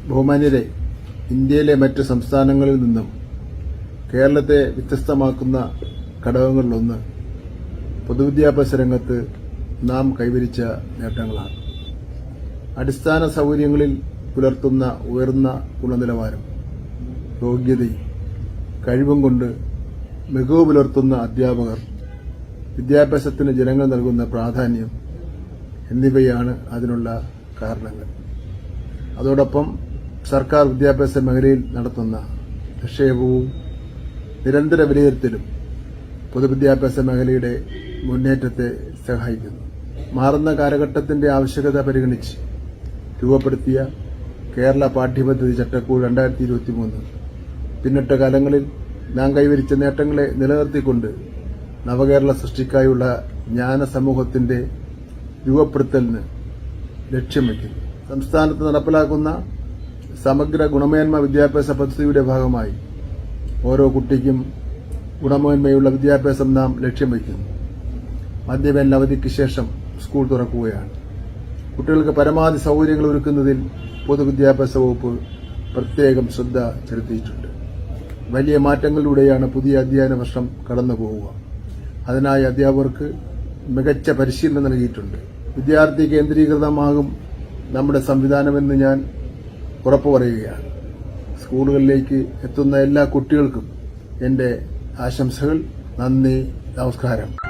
ബഹുമാന്യരെ, ഇന്ത്യയിലെ മറ്റ് സംസ്ഥാനങ്ങളിൽ നിന്നും കേരളത്തെ വ്യത്യസ്തമാക്കുന്ന ഘടകങ്ങളിലൊന്ന് പൊതുവിദ്യാഭ്യാസ രംഗത്ത് നാം കൈവരിച്ച നേട്ടങ്ങളാണ്. അടിസ്ഥാന സൌകര്യങ്ങളിൽ പുലർത്തുന്ന ഉയർന്ന ഗുണനിലവാരം, യോഗ്യതയും കഴിവും കൊണ്ട് മികവ് പുലർത്തുന്ന അധ്യാപകർ, വിദ്യാഭ്യാസത്തിന് ജനങ്ങൾ നൽകുന്ന പ്രാധാന്യം എന്നിവയാണ് അതിനുള്ള കാരണങ്ങൾ. അതോടൊപ്പം സർക്കാർ വിദ്യാഭ്യാസ മേഖലയിൽ നടത്തുന്ന നിക്ഷേപവും നിരന്തര വിലയിരുത്തലും പൊതുവിദ്യാഭ്യാസ മേഖലയുടെ മുന്നേറ്റത്തെ സഹായിക്കുന്നു. മാറുന്ന കാലഘട്ടത്തിന്റെ ആവശ്യകത പരിഗണിച്ച് രൂപപ്പെടുത്തിയ കേരള പാഠ്യപദ്ധതി ചട്ടക്കൂട് 2023 പിന്നിട്ട കാലങ്ങളിൽ നാം കൈവരിച്ച നേട്ടങ്ങളെ നിലനിർത്തിക്കൊണ്ട് നവകേരള സൃഷ്ടിക്കായുള്ള ജ്ഞാന സമൂഹത്തിന്റെ രൂപപ്പെടുത്തലിന് ലക്ഷ്യം വയ്ക്കുന്നു. സംസ്ഥാനത്ത് നടപ്പിലാക്കുന്ന സമഗ്ര ഗുണമേന്മ വിദ്യാഭ്യാസ പദ്ധതിയുടെ ഭാഗമായി ഓരോ കുട്ടിക്കും ഗുണമേന്മയുള്ള വിദ്യാഭ്യാസം നാം ലക്ഷ്യം വയ്ക്കുന്നു. മധ്യവേനൽ അവധിക്ക് ശേഷം സ്കൂൾ തുറക്കുകയാണ്. കുട്ടികൾക്ക് പരമാവധി സൌകര്യങ്ങൾ ഒരുക്കുന്നതിൽ പൊതുവിദ്യാഭ്യാസ വകുപ്പ് പ്രത്യേകം ശ്രദ്ധ ചെലുത്തിയിട്ടുണ്ട്. വലിയ മാറ്റങ്ങളിലൂടെയാണ് പുതിയ അധ്യയന വർഷം കടന്നുപോവുക. അതിനായി അധ്യാപകർക്ക് മികച്ച പരിശീലനം നൽകിയിട്ടുണ്ട്. വിദ്യാർത്ഥി കേന്ദ്രീകൃതമാകും നമ്മുടെ സംവിധാനമെന്ന് ഞാൻ ഉറപ്പു പറയുകയാണ്. സ്കൂളുകളിലേക്ക് എത്തുന്ന എല്ലാ കുട്ടികൾക്കും എന്റെ ആശംസകൾ. നന്ദി, നമസ്കാരം.